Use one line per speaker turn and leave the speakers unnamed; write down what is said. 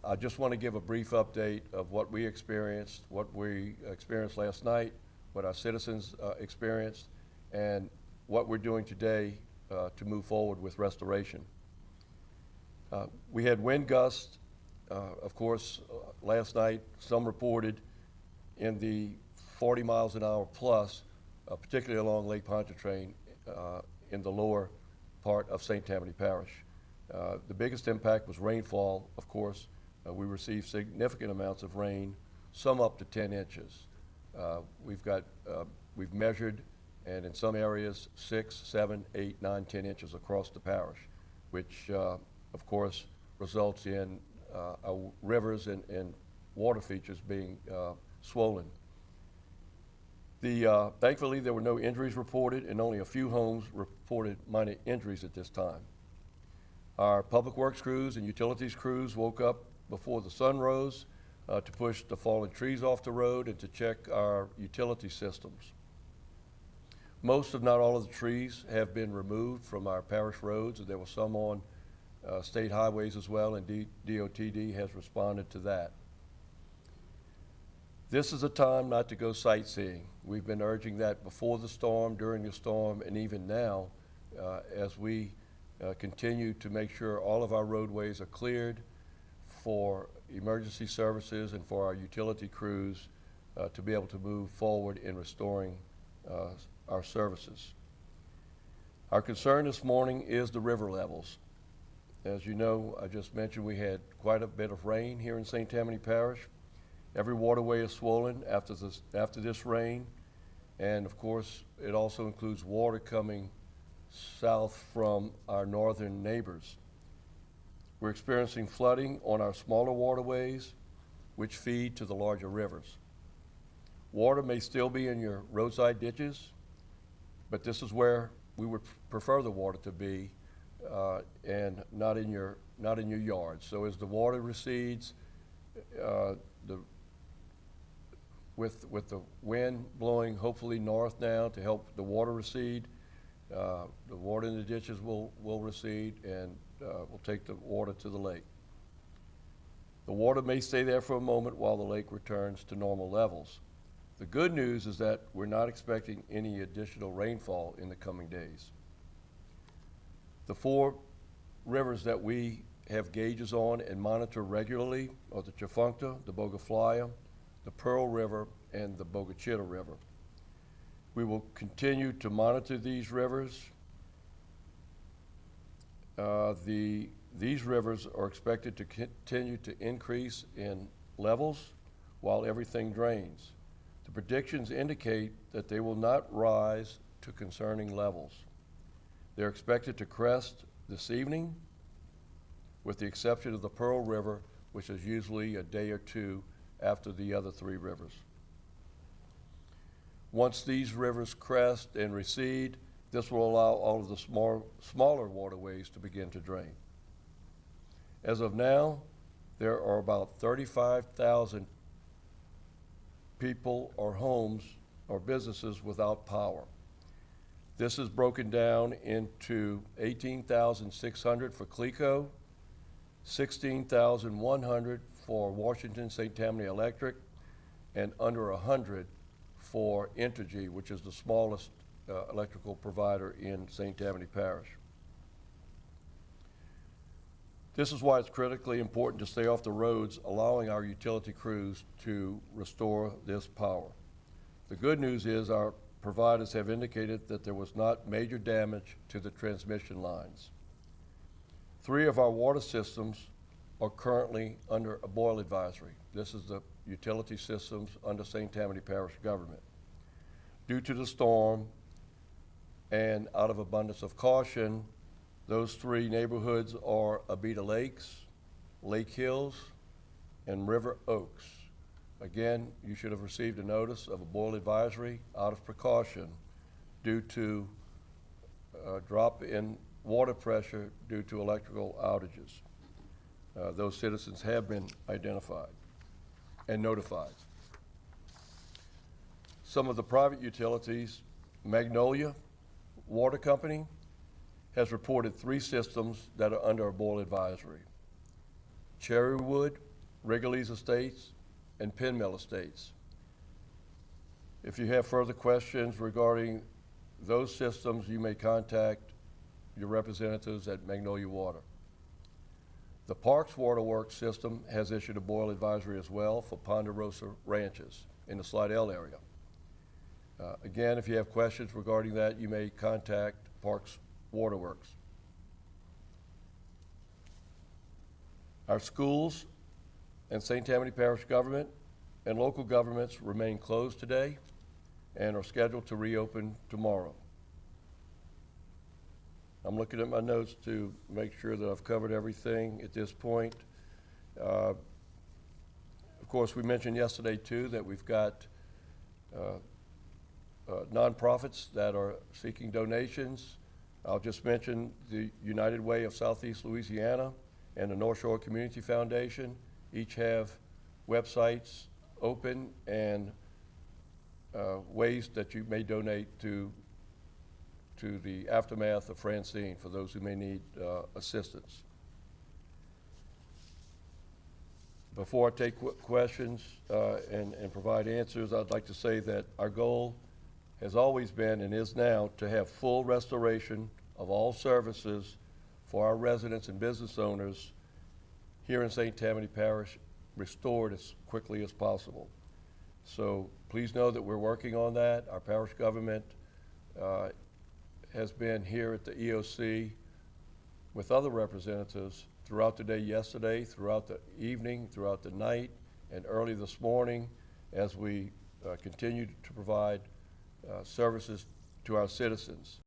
I just want to give a brief update of what we experienced last night, what our citizens experienced, and what we're doing today to move forward with restoration. We had wind gusts, of course, last night, some reported in the 40 miles an hour plus, particularly along Lake Pontchartrain in the lower part of St. Tammany Parish. The biggest impact was rainfall, of course. We received significant amounts of rain, some up to 10 inches. We've measured, and in some areas, 6, 7, 8, 9, 10 inches across the parish, which, of course, results in our rivers and water features being swollen. Thankfully, there were no injuries reported, and only a few homes reported minor injuries at this time. Our public works crews and utilities crews woke up before the sun rose to push the fallen trees off the road and to check our utility systems. Most, if not all, of the trees have been removed from our parish roads, and there were some on state highways as well, and DOTD has responded to that. This is a time not to go sightseeing. We've been urging that before the storm, during the storm, and even now as we continue to make sure all of our roadways are cleared for emergency services and for our utility crews to be able to move forward in restoring our services. Our concern this morning is the river levels. As you know, I just mentioned we had quite a bit of rain here in St. Tammany Parish. Every waterway is swollen after this rain, and of course it also includes water coming south from our northern neighbors. We're experiencing flooding on our smaller waterways, which feed to the larger rivers. Water may still be in your roadside ditches, but this is where we would prefer the water to be, and not in your yard. So as the water recedes, with the wind blowing hopefully north now to help the water recede, the water in the ditches will recede, and we'll take the water to the lake. The water may stay there for a moment while the lake returns to normal levels. The good news is that we're not expecting any additional rainfall in the coming days. The 4 rivers that we have gauges on and monitor regularly are the Tchefuncte, the Bogaflaya, the Pearl River, and the Bogachita River. We will continue to monitor these rivers. These rivers are expected to continue to increase in levels while everything drains. The predictions indicate that they will not rise to concerning levels. They're expected to crest this evening, with the exception of the Pearl River, which is usually a day or two after the other 3 rivers. Once these rivers crest and recede, this will allow all of the smaller waterways to begin to drain. As of now, there are about 35,000 people or homes or businesses without power. This is broken down into 18,600 for Clico, 16,100 for Washington St. Tammany Electric, and under 100 for Entergy, which is the smallest electrical provider in St. Tammany Parish. This is why it's critically important to stay off the roads, allowing our utility crews to restore this power. The good news is our providers have indicated that there was not major damage to the transmission lines. 3 of our water systems are currently under a boil advisory. This is the utility systems under St. Tammany Parish government. Due to the storm and out of abundance of caution, those 3 neighborhoods are Abita Lakes, Lake Hills, and River Oaks. Again, you should have received a notice of a boil advisory out of precaution due to a drop in water pressure due to electrical outages. Those citizens have been identified and notified. Some of the private utilities, Magnolia Water Company has reported 3 systems that are under a boil advisory. Cherrywood Wrigley's Estates, and Penn Mill Estates. If you have further questions regarding those systems, you may contact your representatives at Magnolia Water. The Parks Waterworks system has issued a boil advisory as well for Ponderosa Ranches in the Slidell area. Again, if you have questions regarding that, you may contact Parks Waterworks. Our schools and St. Tammany Parish government and local governments remain closed today and are scheduled to reopen tomorrow. I'm looking at my notes to make sure that I've covered everything at this point. Of course, we mentioned yesterday too that we've got nonprofits that are seeking donations. I'll just mention the United Way of Southeast Louisiana and the North Shore Community Foundation. Each have websites open and ways that you may donate to the aftermath of Francine for those who may need assistance. Before I take questions and provide answers, I'd like to say that our goal has always been and is now to have full restoration of all services for our residents and business owners here in St. Tammany Parish, restored as quickly as possible. So please know that we're working on that. Our parish government has been here at the EOC with other representatives throughout the day yesterday, throughout the evening, throughout the night, and early this morning as we continue to provide services to our citizens.